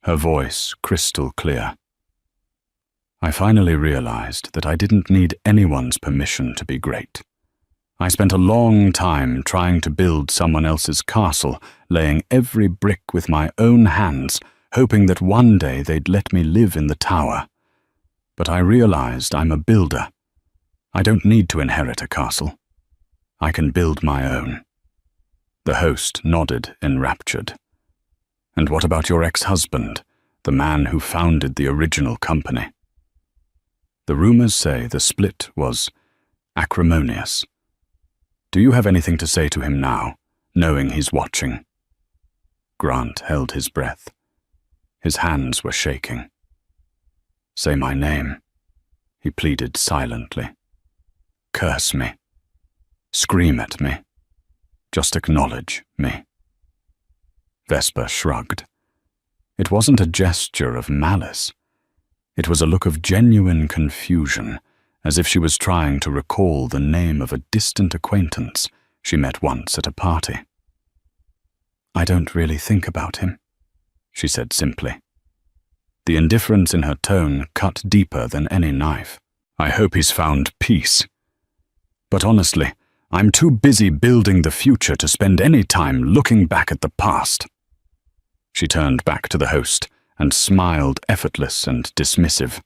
her voice crystal clear. "I finally realized that I didn't need anyone's permission to be great. I spent a long time trying to build someone else's castle, laying every brick with my own hands, hoping that one day they'd let me live in the tower. But I realized I'm a builder. I don't need to inherit a castle. I can build my own." The host nodded, enraptured. "And what about your ex-husband, the man who founded the original company?" "The rumors say the split was acrimonious. Do you have anything to say to him now, knowing he's watching?" Grant held his breath. His hands were shaking. "Say my name," he pleaded silently. "Curse me. Scream at me. Just acknowledge me." Vesper shrugged. It wasn't a gesture of malice. It was a look of genuine confusion, as if she was trying to recall the name of a distant acquaintance she met once at a party. "I don't really think about him," she said simply. The indifference in her tone cut deeper than any knife. "I hope he's found peace. But honestly, I'm too busy building the future to spend any time looking back at the past." She turned back to the host and smiled, effortless and dismissive.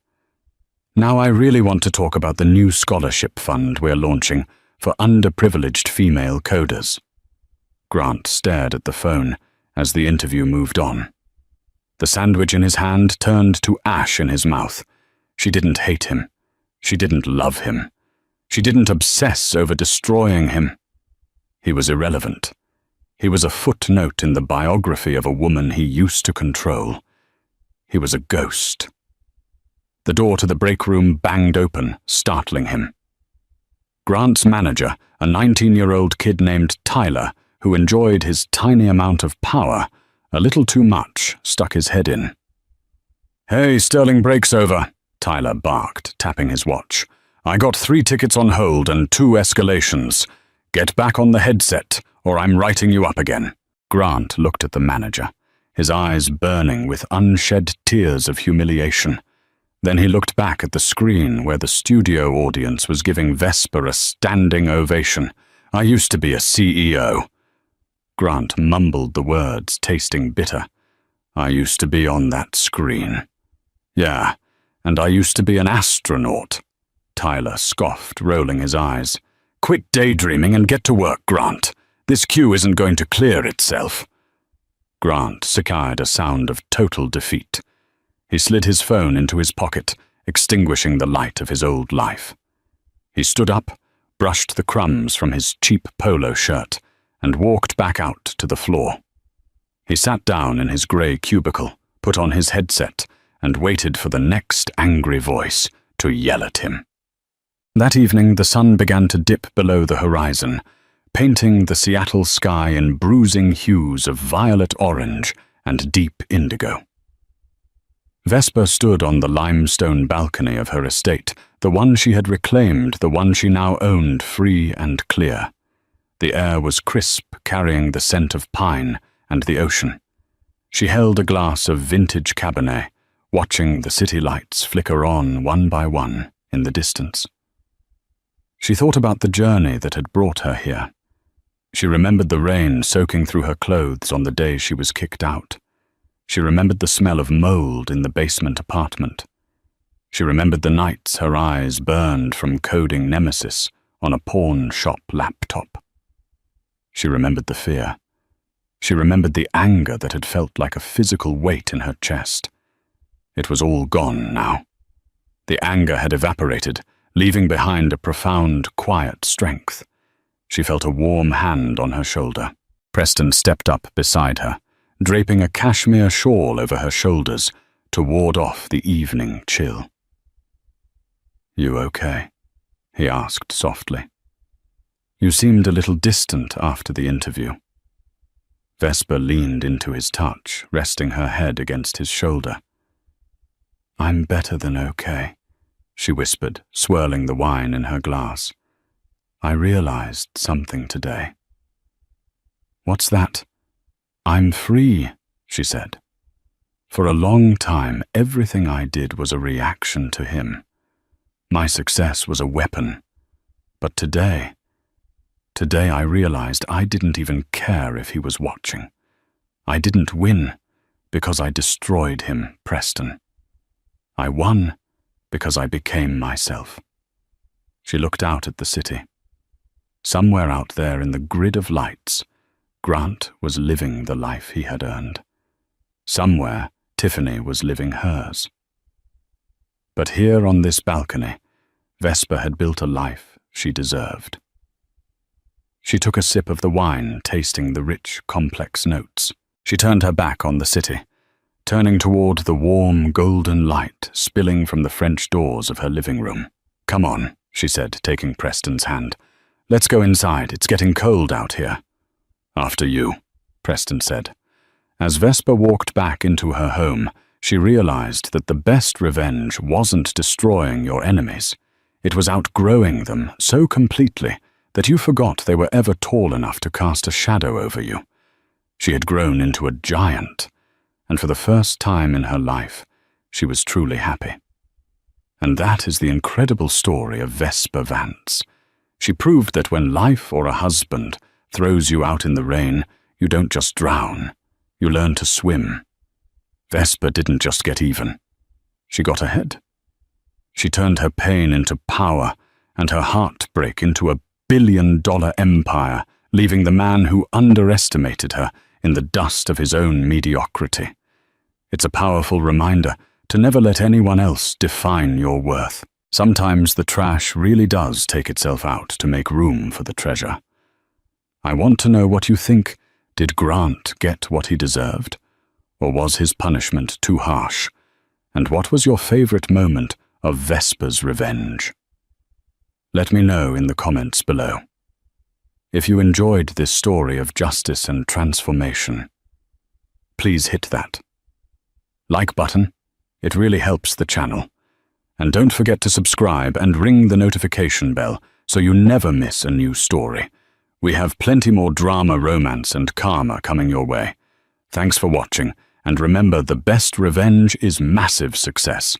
"Now I really want to talk about the new scholarship fund we're launching for underprivileged female coders." Grant stared at the phone as the interview moved on. The sandwich in his hand turned to ash in his mouth. She didn't hate him. She didn't love him. She didn't obsess over destroying him. He was irrelevant. He was a footnote in the biography of a woman he used to control. He was a ghost. The door to the break room banged open, startling him. Grant's manager, a 19-year-old kid named Tyler, who enjoyed his tiny amount of power a little too much, stuck his head in. "Hey, Sterling break's over," Tyler barked, tapping his watch. "I got 3 tickets on hold and 2 escalations. Get back on the headset, or I'm writing you up again." Grant looked at the manager, his eyes burning with unshed tears of humiliation. Then he looked back at the screen where the studio audience was giving Vesper a standing ovation. "I used to be a CEO." Grant mumbled the words, tasting bitter. "I used to be on that screen." "Yeah, and I used to be an astronaut," Tyler scoffed, rolling his eyes. "Quit daydreaming and get to work, Grant. This queue isn't going to clear itself." Grant secured a sound of total defeat. He slid his phone into his pocket, extinguishing the light of his old life. He stood up, brushed the crumbs from his cheap polo shirt, and walked back out to the floor. He sat down in his grey cubicle, put on his headset, and waited for the next angry voice to yell at him. That evening, the sun began to dip below the horizon, painting the Seattle sky in bruising hues of violet orange and deep indigo. Vesper stood on the limestone balcony of her estate, the one she had reclaimed, the one she now owned free and clear. The air was crisp, carrying the scent of pine and the ocean. She held a glass of vintage Cabernet, watching the city lights flicker on one by one in the distance. She thought about the journey that had brought her here. She remembered the rain soaking through her clothes on the day she was kicked out. She remembered the smell of mold in the basement apartment. She remembered the nights her eyes burned from coding Nemesis on a pawn shop laptop. She remembered the fear. She remembered the anger that had felt like a physical weight in her chest. It was all gone now. The anger had evaporated, leaving behind a profound, quiet strength. She felt a warm hand on her shoulder. Preston stepped up beside her, draping a cashmere shawl over her shoulders to ward off the evening chill. "You okay?" he asked softly. "You seemed a little distant after the interview." Vesper leaned into his touch, resting her head against his shoulder. "I'm better than okay," she whispered, swirling the wine in her glass. "I realized something today." "What's that?" "I'm free," she said. "For a long time, everything I did was a reaction to him. My success was a weapon. But today I realized I didn't even care if he was watching. I didn't win because I destroyed him, Preston. I won because I became myself." She looked out at the city. Somewhere out there in the grid of lights, Grant was living the life he had earned. Somewhere, Tiffany was living hers. But here on this balcony, Vesper had built a life she deserved. She took a sip of the wine, tasting the rich, complex notes. She turned her back on the city, turning toward the warm, golden light spilling from the French doors of her living room. "Come on," she said, taking Preston's hand. "Let's go inside. It's getting cold out here." "After you," Preston said. As Vesper walked back into her home, she realized that the best revenge wasn't destroying your enemies. It was outgrowing them so completely that you forgot they were ever tall enough to cast a shadow over you. She had grown into a giant, and for the first time in her life, she was truly happy. And that is the incredible story of Vesper Vance. She proved that when life or a husband throws you out in the rain, you don't just drown, you learn to swim. Vesper didn't just get even. She got ahead. She turned her pain into power and her heartbreak into a billion-dollar empire, leaving the man who underestimated her in the dust of his own mediocrity. It's a powerful reminder to never let anyone else define your worth. Sometimes the trash really does take itself out to make room for the treasure. I want to know what you think. Did Grant get what he deserved? Or was his punishment too harsh? And what was your favorite moment of Vesper's revenge? Let me know in the comments below. If you enjoyed this story of justice and transformation, please hit that like button. It really helps the channel. And don't forget to subscribe and ring the notification bell so you never miss a new story. We have plenty more drama, romance, and karma coming your way. Thanks for watching, And remember, the best revenge is massive success.